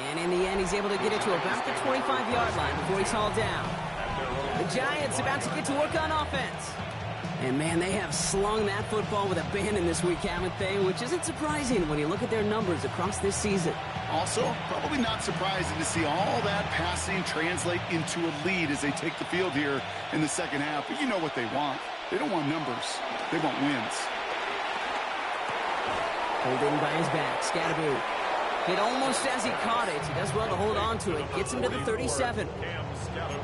And in the end, he's able to get it to about the 25-yard line before he's hauled down. The Giants about to get to work on offense. And, man, they have slung that football with abandon this week, haven't they? Which isn't surprising when you look at their numbers across this season. Also, probably not surprising to see all that passing translate into a lead as they take the field here in the second half. But you know what they want. They don't want numbers. They want wins. Pulled in by his back. Scatterby. Hit almost as he caught it. He does well to hold on to it. Gets him to the 37.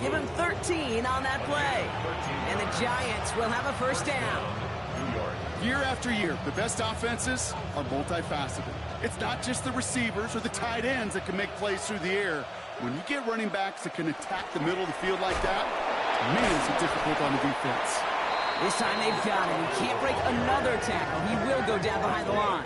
Give him 13 on that play. And the Giants will have a first down. Year after year, the best offenses are multifaceted. It's not just the receivers or the tight ends that can make plays through the air. When you get running backs that can attack the middle of the field like that, man, is it difficult on the defense. This time they've got him. He can't break another tackle. He will go down behind the line.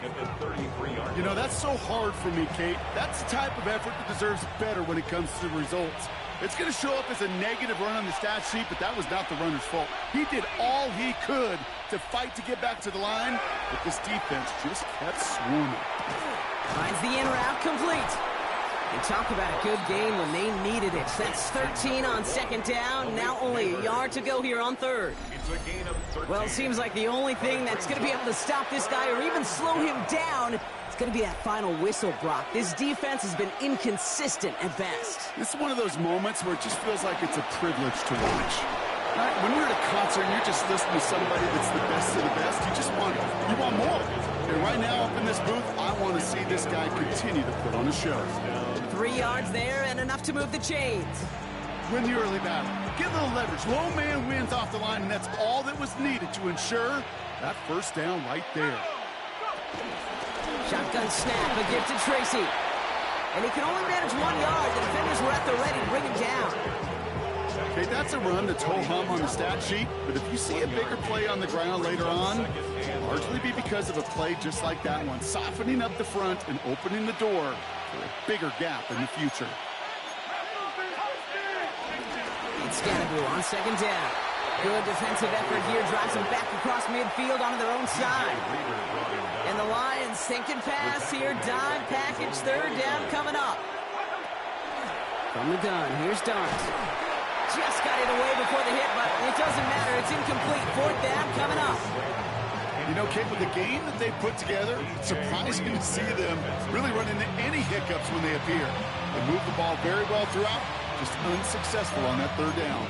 You know, that's so hard for me, Kate. That's the type of effort that deserves better when it comes to the results. It's going to show up as a negative run on the stat sheet, but that was not the runner's fault. He did all he could to fight to get back to the line, but this defense just kept swarming. Finds the in route complete. And talk about a good game when they needed it. That's 13 on second down. Now only a yard to go here on third. Well, it seems like the only thing that's going to be able to stop this guy or even slow him down is going to be that final whistle, Brock. This defense has been inconsistent at best. This is one of those moments where it just feels like it's a privilege to watch. Right? When you're at a concert and you're just listening to somebody that's the best of the best, you just want it. You want more. And right now up in this booth, I want to see this guy continue to put on a show. 3 yards there and enough to move the chains. Win the early battle. Get a little leverage. Low man wins off the line, and that's all that was needed to ensure that first down right there. Shotgun snap, a gift to Tracy. And he can only manage 1 yard. The defenders were at the ready to bring him down. Okay, that's a run that's ho-hum on the stat sheet, but if you see a bigger play on the ground later on, it'll largely be because of a play just like that one, softening up the front and opening the door for a bigger gap in the future. It's Scatterby on second down. Good defensive effort here, drives them back across midfield onto their own side. And the Lions thinking pass here, dive package, third down coming up. From the gun, here's Dart. Just got it away before the hit, but it doesn't matter. It's incomplete. Fourth down coming up. You know, Kate, with the game that they put together, it's surprising to see them really run into any hiccups when they appear. They move the ball very well throughout, just unsuccessful on that third down.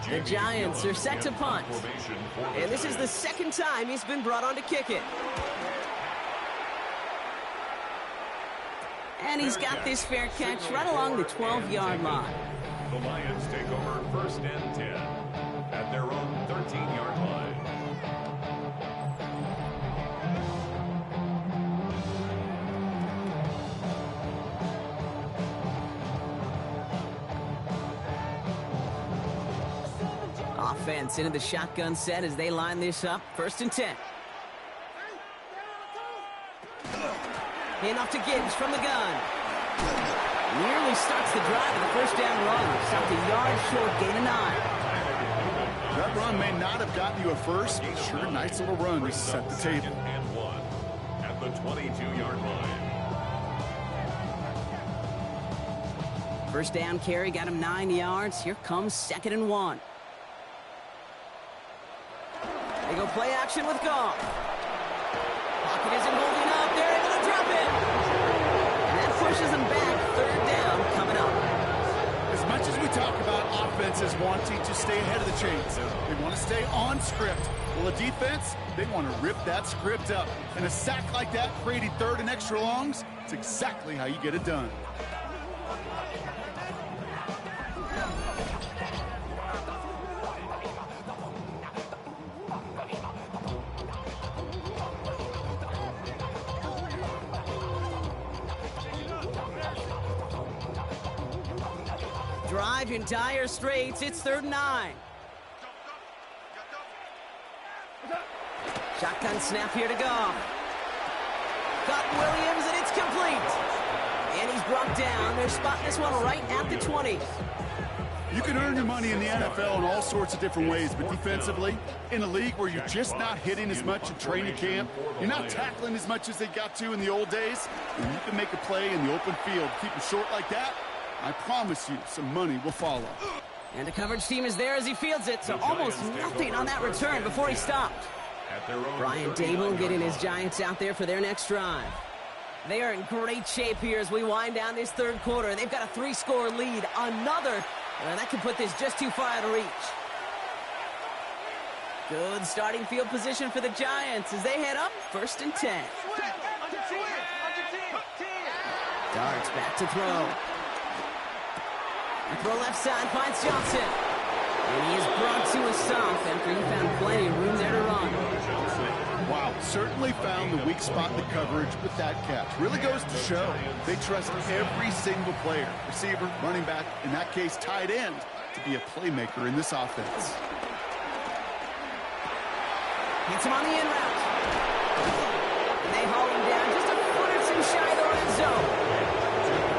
The Giants are set to punt. And this is the second time he's been brought on to kick it. And he's got this fair catch right along the 12-yard line. The Lions take over first and 10 at their own 30. 14-yard line. Offense into the shotgun set as they line this up. 1st and 10. Enough to Gibbs from the gun. Nearly starts the drive with the 1st down run. Stopped a yard short, gain of 9. That run may not have gotten you a first, but sure, nice little run to set the table. And 1 at the 22-yard line. 1st down carry got him 9 yards. Here comes 2nd and 1. They go play action with Goff. Pocket isn't holding up. They're able to drop it. And that pushes them back. 3rd down coming up. As much as we talk about offenses wanting to stay ahead of the chains, they want to stay on script. Well, the defense, they want to rip that script up. And a sack like that, creating 3rd and extra longs, it's exactly how you get it done. Drive in dire straits. It's 3rd and 9. Shotgun snap here to Goff. Got Williams, and it's complete. And he's brought down. They're spotting this one right at the 20. You can earn your money in the NFL in all sorts of different ways, but defensively, in a league where you're just not hitting as much in training camp, you're not tackling as much as they got to in the old days, and you can make a play in the open field. Keep them short like that, I promise you some money will follow. And the coverage team is there as he fields it, so almost nothing on that return before he stopped. Brian Dable getting his Giants out there for their next drive. They are in great shape here as we wind down this 3rd quarter. They've got a 3-score lead. Another, that could put this just too far out of reach. Good starting field position for the Giants as they head up 1st and 10. Dart's back to throw. The throw left side finds Johnson. And he is brought to a stop after he found plenty of room there to run. Wow, certainly found the weak spot in the coverage with that catch. Really goes to show they trust every single player, receiver, running back, in that case tight end, to be a playmaker in this offense. Hits him on the in route. And they haul him down just a foot or two shy of the red zone.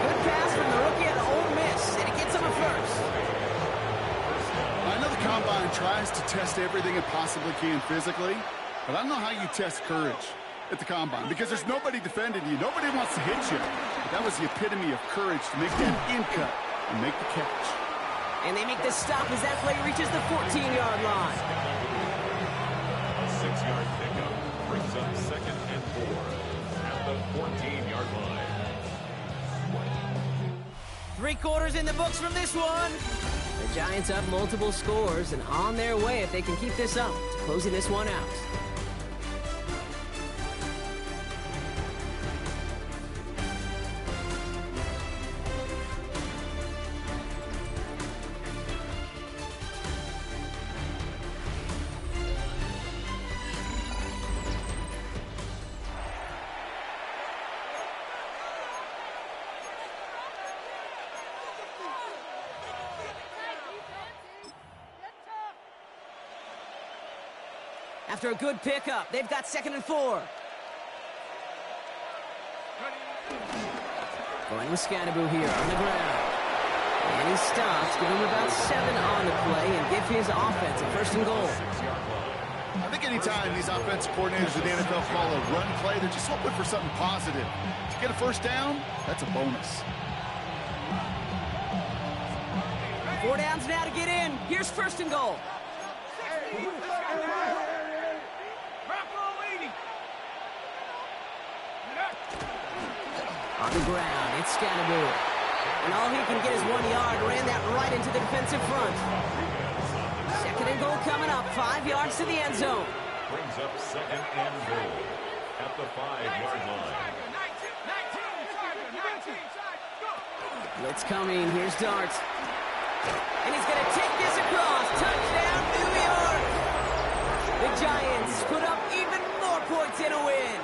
Good pass from the rookie at Ole Miss, and it gets him a first. I know the Combine tries to test everything it possibly can physically, but I don't know how you test courage at the Combine because there's nobody defending you. Nobody wants to hit you. But that was the epitome of courage to make that in cut and make the catch. And they make the stop as that play reaches the 14-yard line. A 6-yard pickup brings up 2nd and 4 at the 14-yard line. 3 quarters in the books from this one. The Giants up multiple scores and on their way if they can keep this up to closing this one out. After a good pickup, they've got 2nd and 4. Going with Scannaboo here on the ground. And he stops, give him about 7 on the play, and give his offense a 1st and goal. I think anytime these offensive coordinators in the NFL call a run play, they're just hoping for something positive. To get a 1st down, that's a bonus. 4 downs now to get in. Here's 1st and goal. On the ground, it's Scannaboo. And all he can get is 1 yard. Ran that right into the defensive front. 2nd and goal coming up. 5 yards to the end zone. Brings up 2nd and goal at the 5-yard line. Blitz coming. Here's Dart. And he's going to take this across. Touchdown, New York. the Giants put up even more points in a win.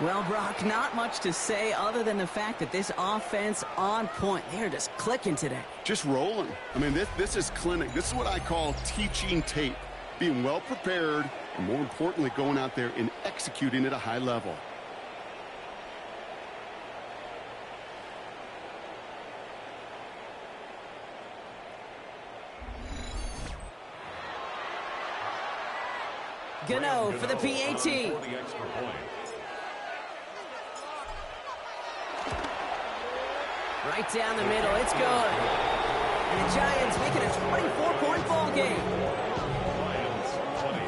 Well, Brock, not much to say other than the fact that this offense on point. They're just clicking today. Just rolling. I mean, this is clinic. This is what I call teaching tape. Being well prepared, and more importantly, going out there and executing at a high level. Gano for the PAT. For the extra point. Right down the middle, it's good. And the Giants make it a 24-point ball game. Lions 20.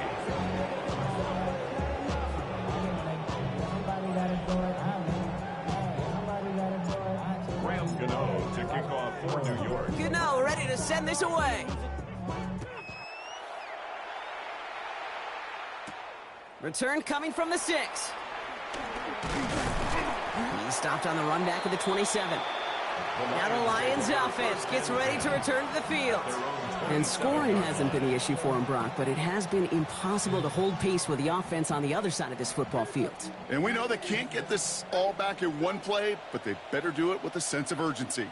Graham Gano to kick off for New York. Gano ready to send this away. Return coming from the 6. He stopped on the run back of the 27. Now the Lions offense gets ready to return to the field. And scoring hasn't been the issue for him, Brock, but it has been impossible to hold pace with the offense on the other side of this football field. And we know they can't get this all back in one play, but they better do it with a sense of urgency.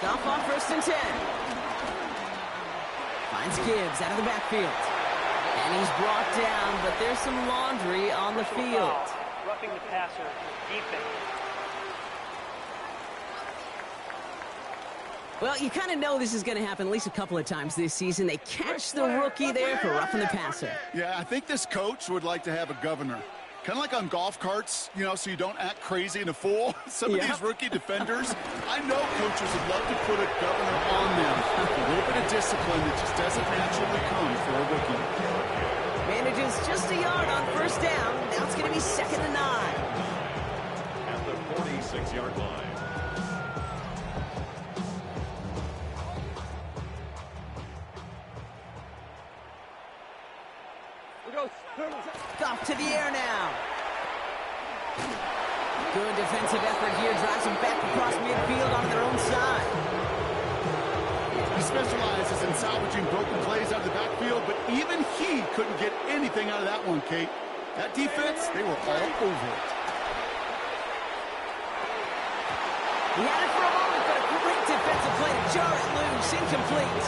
Goff on 1st and 10. Finds Gibbs out of the backfield. And he's brought down, but there's some laundry on the field. Roughing the passer, defense. Well, you kind of know this is going to happen at least a couple of times this season. They catch the rookie there for roughing the passer. Yeah, I think this coach would like to have a governor. Kind of like on golf carts, you know, so you don't act crazy and a fool. Some of these rookie defenders, I know coaches would love to put a governor on them. A little bit of discipline that just doesn't naturally come for a rookie. Manages just a yard on 1st down. Now it's going to be 2nd and 9. At the 46-yard line. Goff to the air now. Good defensive effort here. Drives them back across midfield onto their own side. He specializes in salvaging broken plays out of the backfield, but even he couldn't get anything out of that one, Kate. That defense, they were all over it. He had it for a moment, but a great defensive play to jar it loose. Incomplete.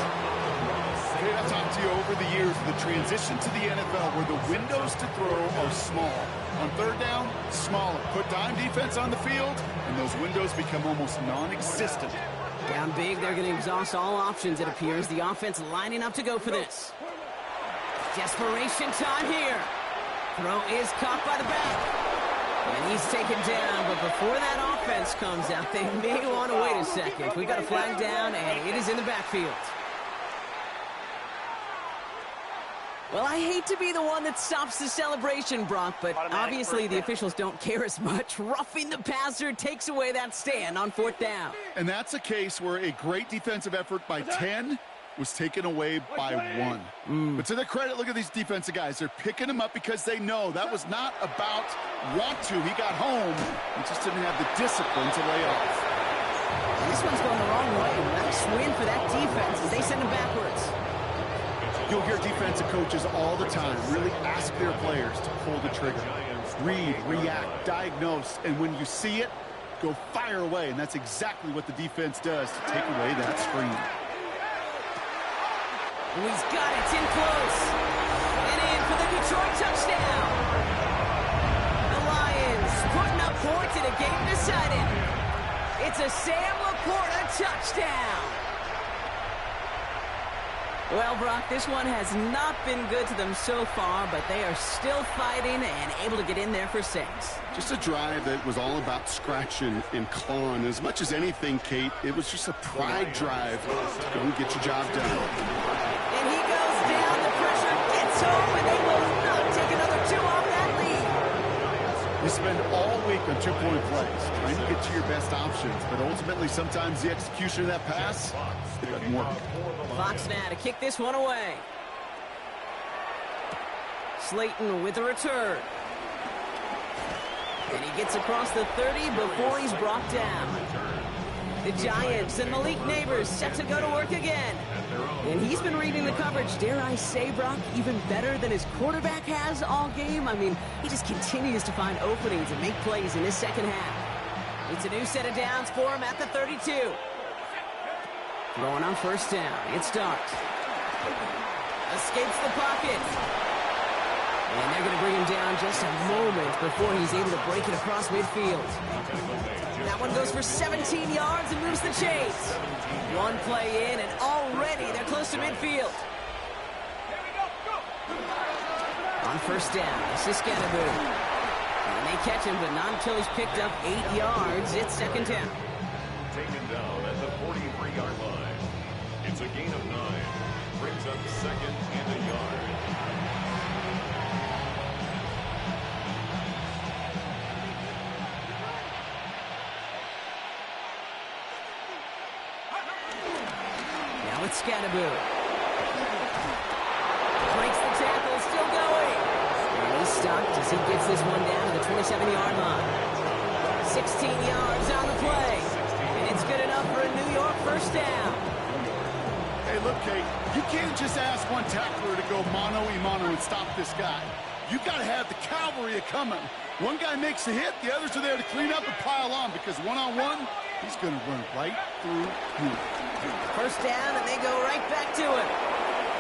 Kate, I've talked to you over the years of the transition to the NFL where the windows to throw are small. On 3rd down, smaller. Put dime defense on the field, and those windows become almost non-existent. Down big, they're going to exhaust all options, it appears. The offense lining up to go for this. Desperation time here. Throw is caught by the back. And he's taken down, but before that offense comes out, they may want to wait a second. We got a flag down, and it is in the backfield. Well, I hate to be the one that stops the celebration, Brock, but obviously the officials don't care as much. Roughing the passer takes away that stand on 4th down. And that's a case where a great defensive effort by 10 was taken away by 1. But to their credit, look at these defensive guys. They're picking him up because they know that was not about want to. He got home. He just didn't have the discipline to lay off. This one's going the wrong way. Nice win for that defense as they send him backwards. You'll hear defensive coaches all the time really ask their players to pull the trigger. Read, react, diagnose, and when you see it, go fire away. And that's exactly what the defense does to take away that screen. He's got it. It's in close. And in for the Detroit touchdown. The Lions putting up points in a game decided. It's a Sam Laporta touchdown. Well, Brock, this one has not been good to them so far, but they are still fighting and able to get in there for 6. Just a drive that was all about scratching and clawing. As much as anything, Kate, it was just a pride drive to go and get your job done. And he goes down, the pressure gets home, and they will not take another 2 off that lead. You spend all week on 2-point plays, trying to get to your best options, but ultimately sometimes the execution of that pass, it doesn't work. Fox now to kick this one away. Slayton with the return. And he gets across the 30 before he's brought down. The Giants and Malik Neighbors set to go to work again. their own. And he's been reading the coverage, dare I say, Brock, even better than his quarterback has all game. I mean, he just continues to find openings and make plays in this second half. It's a new set of downs for him at the 32. Throwing on first down. It's Dart. Escapes the pocket. And they're going to bring him down just a moment before he's able to break it across midfield. That one goes for 17 yards and moves the chains. One play in, and already they're close to midfield. On first down, this is Scatterboo. And they catch him, but not until he's picked up 8 yards. It's second down. Taken down at the 43-yard line. It's a gain of 9. Brings up second and a yard. Now it's Scatterboo. Breaks the tackle, still going. And he's stopped as he gets this one down to the 27-yard line. 16 yards on the play. And it's good enough for a New York first down. Hey, look, Kate, you can't just ask one tackler to go mano-a-mano and stop this guy. You've got to have the cavalry coming. One guy makes a hit, the others are there to clean up and pile on, because one-on-one, he's going to run right through you. First down, and they go right back to it.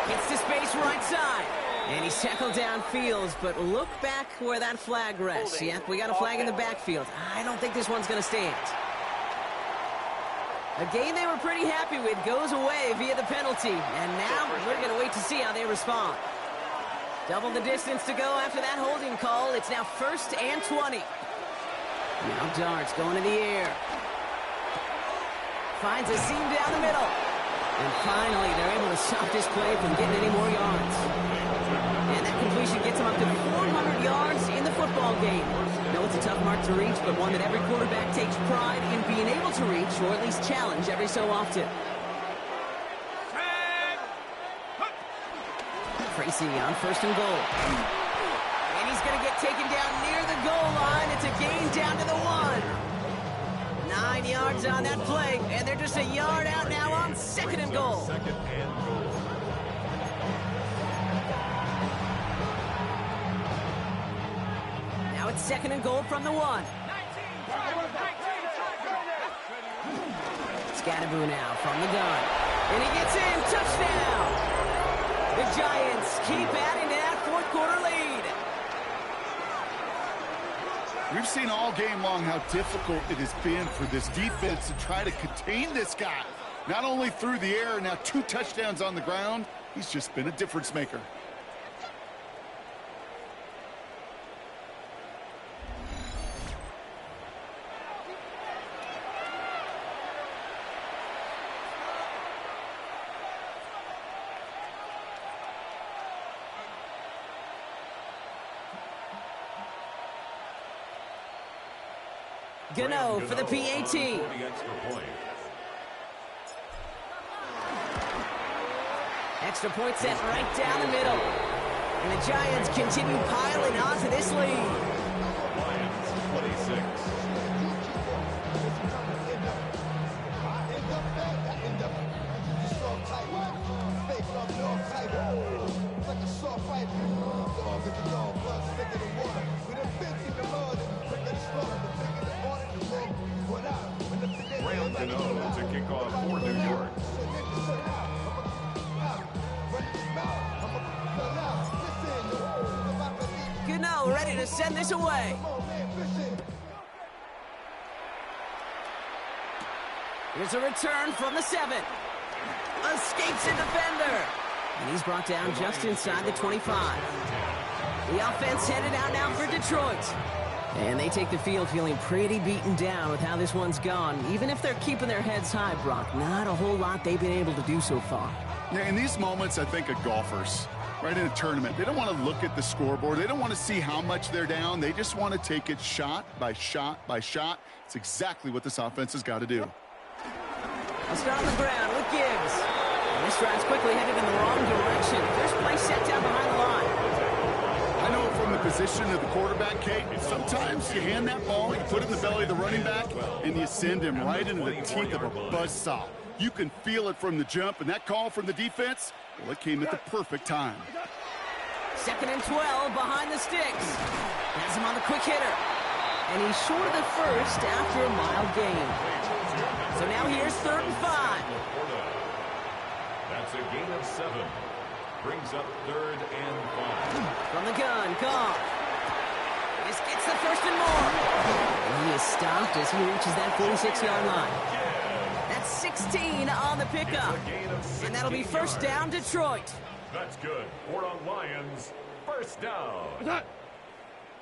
Gets to space right side. And he's tackled downfield, but look back where that flag rests. Yeah, we got a flag in the backfield. I don't think this one's going to stand. A game they were pretty happy with goes away via the penalty. And now we're going to wait to see how they respond. Double the distance to go after that holding call. It's now first and 20. Now Dart's going to the air. Finds a seam down the middle. And finally, they're able to stop this play from getting any more yards. And that completion gets him up to 400 yards in the football game. No, it's a tough mark to reach, but one that every quarterback takes pride in being able to reach, or at least challenge every so often. Tracy on first and goal. And he's going to get taken down near the goal line. It's a gain down to the 1. 9 yards on that play, and they're just a yard out now on second and goal. Second and goal. Now it's second and goal from the 1. Scatterboo now from the gun. And he gets in. Touchdown! The Giants keep adding to that fourth quarter lead. We've seen all game long how difficult it has been for this defense to try to contain this guy. Not only through the air, now 2 touchdowns on the ground. He's just been a difference maker. Gano for the PAT. Extra point set right down the middle. And the Giants continue piling onto this lead. Lions 26. To kick off for New York. Gano ready to send this away. Here's a return from the 7. Escapes a defender. And he's brought down just inside the 25. The offense headed out now for Detroit. And they take the field feeling pretty beaten down with how this one's gone. Even if they're keeping their heads high, Brock, not a whole lot they've been able to do so far. Yeah, in these moments, I think of golfers, right, in a tournament. They don't want to look at the scoreboard. They don't want to see how much they're down. They just want to take it shot by shot by shot. It's exactly what this offense has got to do. I'll start on the ground with Gibbs. And this drive's quickly headed in the wrong direction. First play set down behind the line. I know from the position of the quarterback, Kate, sometimes you hand that ball, you put it in the belly of the running back, and you send him right into the teeth of a buzzsaw. You can feel it from the jump, and that call from the defense, well, it came at the perfect time. 2nd and 12 behind the sticks. Has him on the quick hitter. And he's short of the first after a mild gain. So now here's 3rd and 5. That's a gain of 7. Brings up 3rd and 5. From the gun, Goff. This gets the 1st and more. And he is stopped as he reaches that 46-yard line. That's 16 on the pickup. And that'll be 1st down, Detroit. That's good. 4 on Lions. 1st down.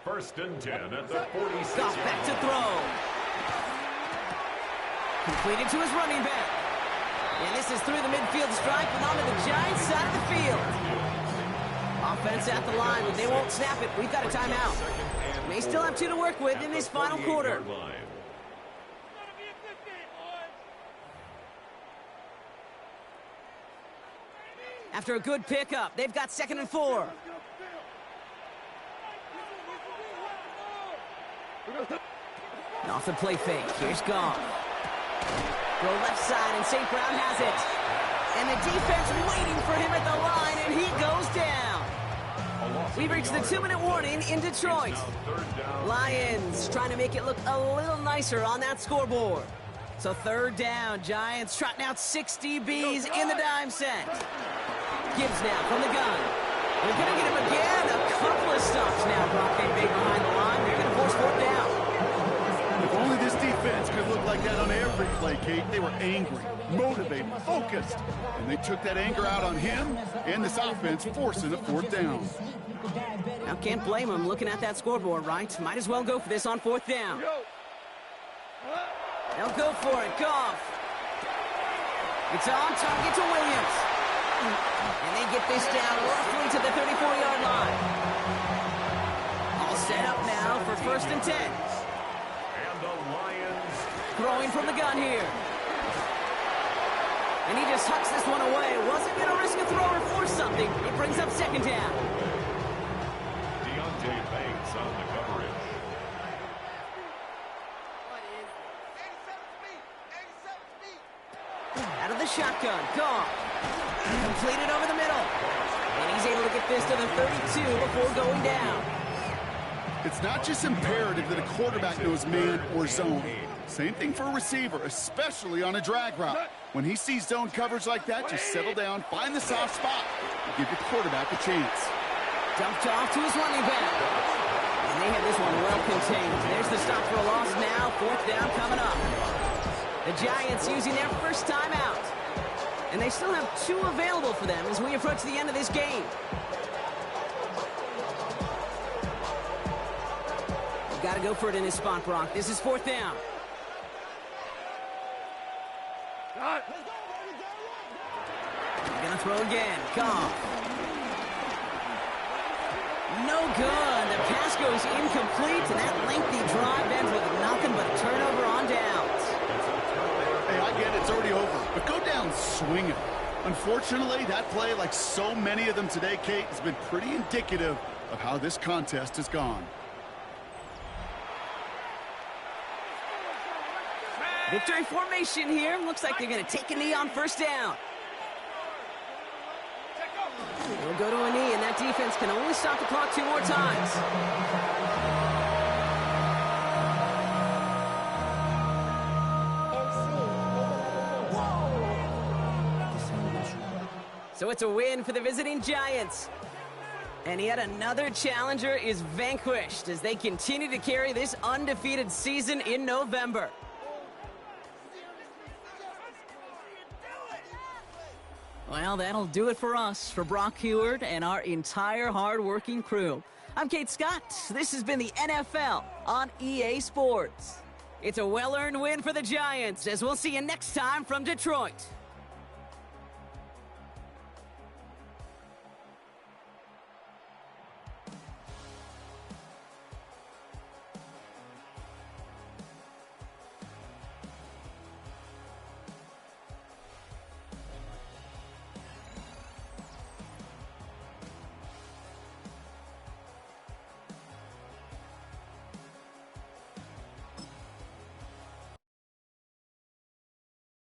1st and 10 at the 46. Goff back to throw. Completed to his running back. And this is through the midfield stripe and onto the Giants side of the field. Offense at the line, but they won't snap it. We've got a timeout. May still have 2 to work with in this final quarter. After a good pickup, they've got 2nd and 4. And off the play fake, here's Goff. Throw left side, and St. Brown has it. And the defense waiting for him at the line, and he goes down. We've reached the 2-minute warning in Detroit. Lions trying to make it look a little nicer on that scoreboard. So 3rd down, Giants trotting out 6 DBs in the dime set. Gibbs now from the gun. They're going to get him again. A couple of stops now. Brock ain't big behind the line. They're going to force 4th down. If only this defense could look like that on every play, Kate. They were angry, motivated, focused. And they took that anger out on him and this offense, forcing a 4th down. Now, can't blame him looking at that scoreboard, right? Might as well go for this on 4th down. They'll go for it. Goff. It's on target to Williams. And they get this down roughly to the 34-yard line. All set up now for 1st and 10. And the Lions throwing from the gun here. And he just hucks this one away. Wasn't going to risk a throw or force something. It brings up 2nd down. Banks on the coverage. Out of the shotgun, Goff. Completed over the middle. And he's able to get this to the 32 before going down. It's not just imperative that a quarterback knows man or zone. Same thing for a receiver, especially on a drag route. When he sees zone coverage like that, just settle down, find the soft spot, and give your quarterback a chance. Dumped off to his running back. And they have this one well contained. There's the stop for a loss now. 4th down coming up. The Giants using their 1st timeout. And they still have 2 available for them as we approach the end of this game. You've got to go for it in this spot, Brock. This is 4th down. They're going to throw again. Goff. No good. The pass goes incomplete, and that lengthy drive ends with nothing but a turnover on downs. Hey, I get it. It's already over. But go down swinging. Unfortunately, that play, like so many of them today, Kate, has been pretty indicative of how this contest has gone. Victory formation here. Looks like they're going to take a knee on 1st down. They'll go to a knee, and that defense can only stop the clock 2 more times. So it's a win for the visiting Giants. And yet another challenger is vanquished as they continue to carry this undefeated season in November. Well, that'll do it for us, for Brock Heward and our entire hard-working crew. I'm Kate Scott. This has been the NFL on EA Sports. It's a well-earned win for the Giants, as we'll see you next time from Detroit.